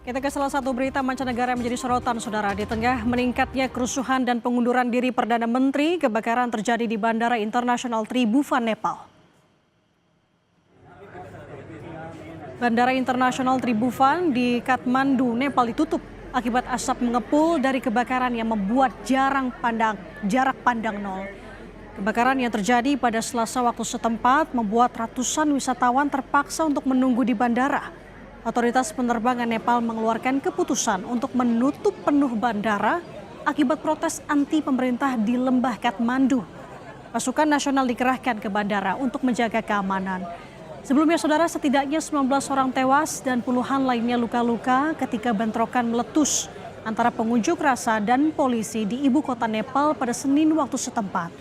Kita ke salah satu berita mancanegara yang menjadi sorotan, Saudara. Di tengah meningkatnya kerusuhan dan pengunduran diri Perdana Menteri, kebakaran terjadi di Bandara Internasional Tribhuvan, Nepal. Bandara Internasional Tribhuvan di Kathmandu, Nepal ditutup akibat asap mengepul dari kebakaran yang membuat jarak pandang nol. Kebakaran yang terjadi pada Selasa waktu setempat membuat ratusan wisatawan terpaksa untuk menunggu di bandara. Otoritas penerbangan Nepal mengeluarkan keputusan untuk menutup penuh bandara akibat protes anti pemerintah di lembah Kathmandu. Pasukan nasional dikerahkan ke bandara untuk menjaga keamanan. Sebelumnya, Saudara, setidaknya 19 orang tewas dan puluhan lainnya luka-luka ketika bentrokan meletus antara pengunjuk rasa dan polisi di ibu kota Nepal pada Senin waktu setempat.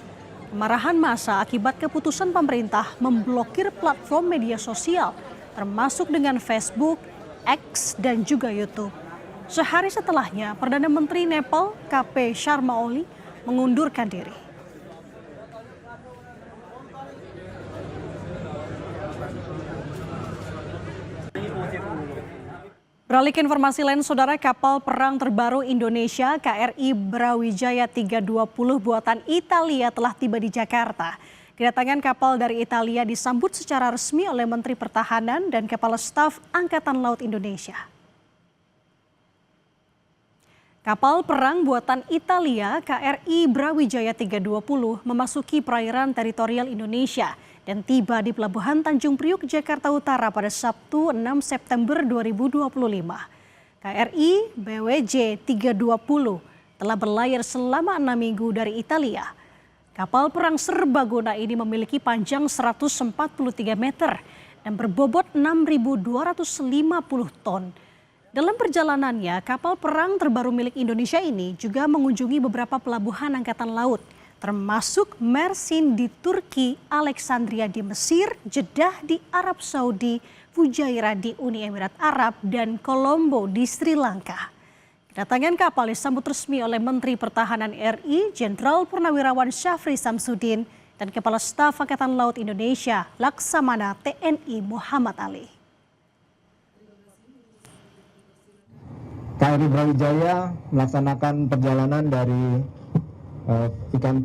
Kemarahan massa akibat keputusan pemerintah memblokir platform media sosial termasuk dengan Facebook, X, dan juga YouTube. Sehari setelahnya, Perdana Menteri Nepal KP Sharma Oli mengundurkan diri. Beralih ke informasi lain, Saudara, kapal perang terbaru Indonesia KRI Brawijaya 320 buatan Italia telah tiba di Jakarta. Kedatangan kapal dari Italia disambut secara resmi oleh Menteri Pertahanan dan Kepala Staf Angkatan Laut Indonesia. Kapal perang buatan Italia KRI Brawijaya 320 memasuki perairan teritorial Indonesia dan tiba di Pelabuhan Tanjung Priuk, Jakarta Utara pada Sabtu 6 September 2025. KRI BWJ 320 telah berlayar selama 6 minggu dari Italia. Kapal perang serbaguna ini memiliki panjang 143 meter dan berbobot 6.250 ton. Dalam perjalanannya, kapal perang terbaru milik Indonesia ini juga mengunjungi beberapa pelabuhan angkatan laut, termasuk Mersin di Turki, Alexandria di Mesir, Jeddah di Arab Saudi, Fujairah di Uni Emirat Arab, dan Colombo di Sri Lanka. Kedatangan kapal disambut resmi oleh Menteri Pertahanan RI, Jenderal Purnawirawan Syafri Samsudin, dan Kepala Staf Angkatan Laut Indonesia, Laksamana TNI Muhammad Ali. KRI Brawijaya melaksanakan perjalanan dari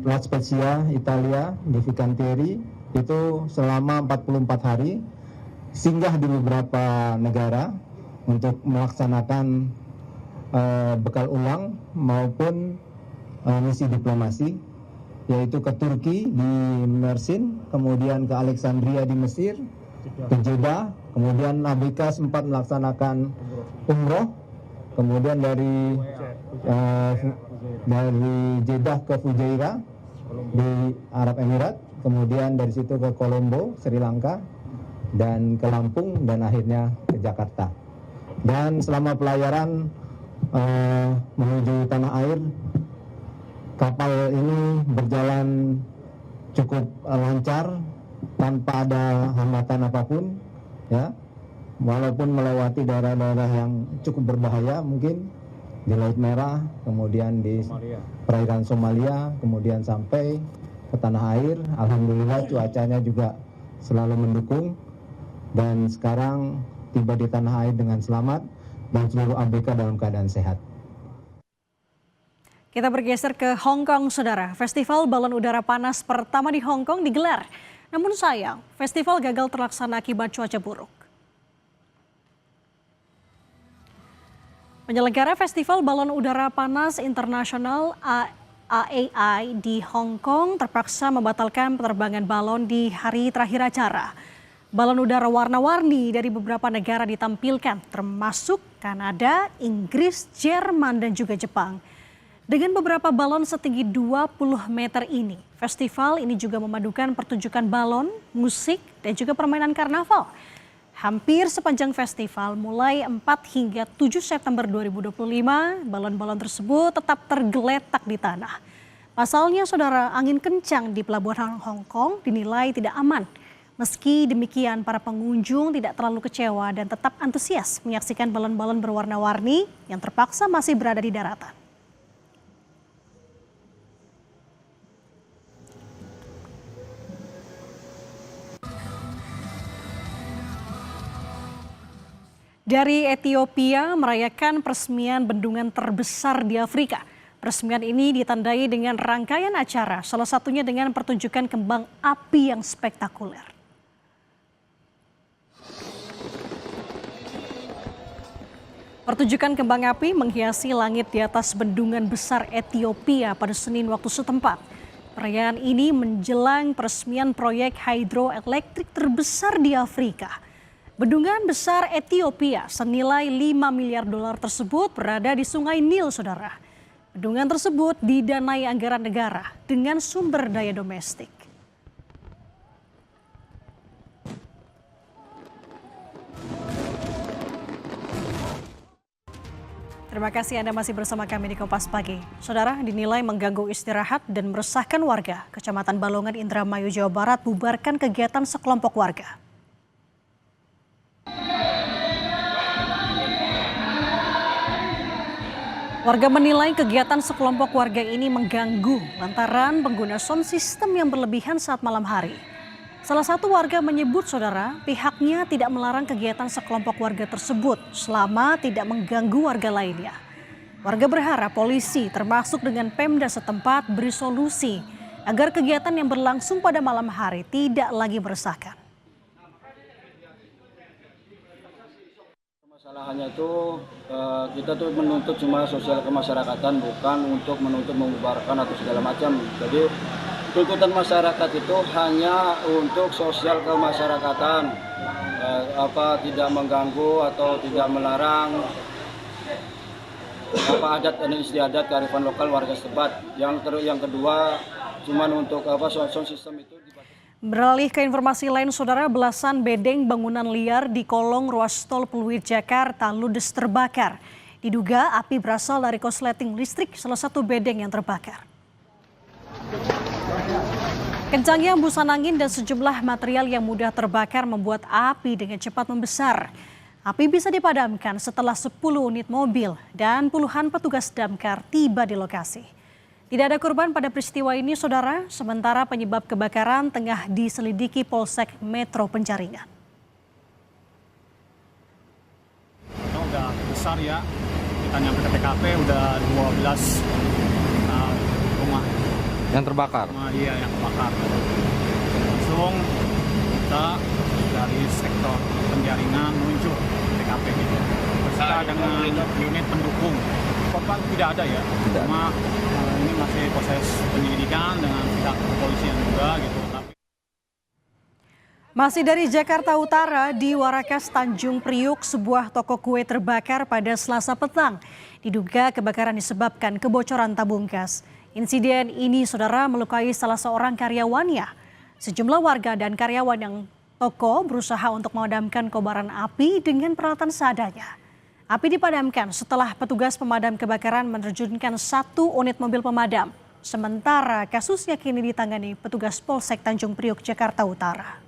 La Spezia, Italia, di Fincantieri itu selama 44 hari, singgah di beberapa negara untuk melaksanakan bekal ulang maupun misi diplomasi, yaitu ke Turki di Mersin, kemudian ke Alexandria di Mesir, ke Jeddah, kemudian ABK sempat melaksanakan umroh, kemudian dari Jeddah ke Fujairah di Arab Emirat, kemudian dari situ ke Colombo, Sri Lanka, dan ke Lampung, dan akhirnya ke Jakarta. Dan selama pelayaran menuju tanah air, kapal ini berjalan cukup lancar tanpa ada hambatan apapun, ya, walaupun melewati daerah-daerah yang cukup berbahaya, mungkin di Laut Merah, kemudian di perairan Somalia, kemudian sampai ke tanah air. Alhamdulillah cuacanya juga selalu mendukung, dan sekarang tiba di tanah air dengan selamat dan seluruh ABK dalam keadaan sehat. Kita bergeser ke Hong Kong, Saudara. Festival balon udara panas pertama di Hong Kong digelar. Namun sayang, festival gagal terlaksana akibat cuaca buruk. Penyelenggara Festival Balon Udara Panas Internasional AAI di Hong Kong terpaksa membatalkan penerbangan balon di hari terakhir acara. Balon udara warna-warni dari beberapa negara ditampilkan, termasuk Kanada, Inggris, Jerman, dan juga Jepang. Dengan beberapa balon setinggi 20 meter ini, festival ini juga memadukan pertunjukan balon, musik, dan juga permainan karnaval. Hampir sepanjang festival, mulai 4 hingga 7 September 2025, balon-balon tersebut tetap tergeletak di tanah. Pasalnya, Saudara, angin kencang di pelabuhan Hong Kong dinilai tidak aman. Meski demikian, para pengunjung tidak terlalu kecewa dan tetap antusias menyaksikan balon-balon berwarna-warni yang terpaksa masih berada di daratan. Dari Ethiopia merayakan peresmian bendungan terbesar di Afrika. Peresmian ini ditandai dengan rangkaian acara, salah satunya dengan pertunjukan kembang api yang spektakuler. Pertunjukan kembang api menghiasi langit di atas bendungan besar Ethiopia pada Senin waktu setempat. Perayaan ini menjelang peresmian proyek hidroelektrik terbesar di Afrika. Bendungan besar Ethiopia senilai 5 miliar dolar tersebut berada di Sungai Nil, saudara. Bendungan tersebut didanai anggaran negara dengan sumber daya domestik. Terima kasih Anda masih bersama kami di Kompas Pagi. Saudara, dinilai mengganggu istirahat dan meresahkan warga, Kecamatan Balongan, Indramayu, Jawa Barat bubarkan kegiatan sekelompok warga. Warga menilai kegiatan sekelompok warga ini mengganggu lantaran pengguna sound system yang berlebihan saat malam hari. Salah satu warga menyebut, saudara, pihaknya tidak melarang kegiatan sekelompok warga tersebut selama tidak mengganggu warga lainnya. Warga berharap polisi termasuk dengan Pemda setempat beri solusi agar kegiatan yang berlangsung pada malam hari tidak lagi meresahkan. Masalahnya itu kita tuh menuntut cuma sosial kemasyarakatan, bukan untuk menuntut membubarkan atau segala macam. Jadi tuntutan masyarakat itu hanya untuk sosial kemasyarakatan, tidak mengganggu atau tidak melarang adat dan istiadat kearifan lokal warga setempat. Yang kedua cuma untuk sound system itu. Beralih ke informasi lain, saudara, belasan bedeng bangunan liar di kolong ruas tol Pluit Jakarta ludes terbakar. Diduga api berasal dari korsleting listrik salah satu bedeng yang terbakar. Kencangnya hembusan angin dan sejumlah material yang mudah terbakar membuat api dengan cepat membesar. Api bisa dipadamkan setelah 10 unit mobil dan puluhan petugas damkar tiba di lokasi. Tidak ada korban pada peristiwa ini, saudara, sementara penyebab kebakaran tengah diselidiki Polsek Metro Penjaringan. Udah besar ya, kita nyampe ke TKP udah 12 rumah yang terbakar. Iya, yang terbakar. Langsung kita dari sektor Penjaringan menuju TKP gitu. Beserta dengan unit pendukung. Korban tidak ada ya, cuma ini masih proses penyelidikan dengan pihak kepolisian juga gitu. Masih dari Jakarta Utara, di Warakas Tanjung Priuk, sebuah toko kue terbakar pada Selasa petang. Diduga kebakaran disebabkan kebocoran tabung gas. Insiden ini, saudara, melukai salah seorang karyawannya. Sejumlah warga dan karyawan yang toko berusaha untuk memadamkan kobaran api dengan peralatan seadanya. Api dipadamkan setelah petugas pemadam kebakaran menerjunkan 1 unit mobil pemadam. Sementara kasusnya kini ditangani petugas Polsek Tanjung Priuk, Jakarta Utara.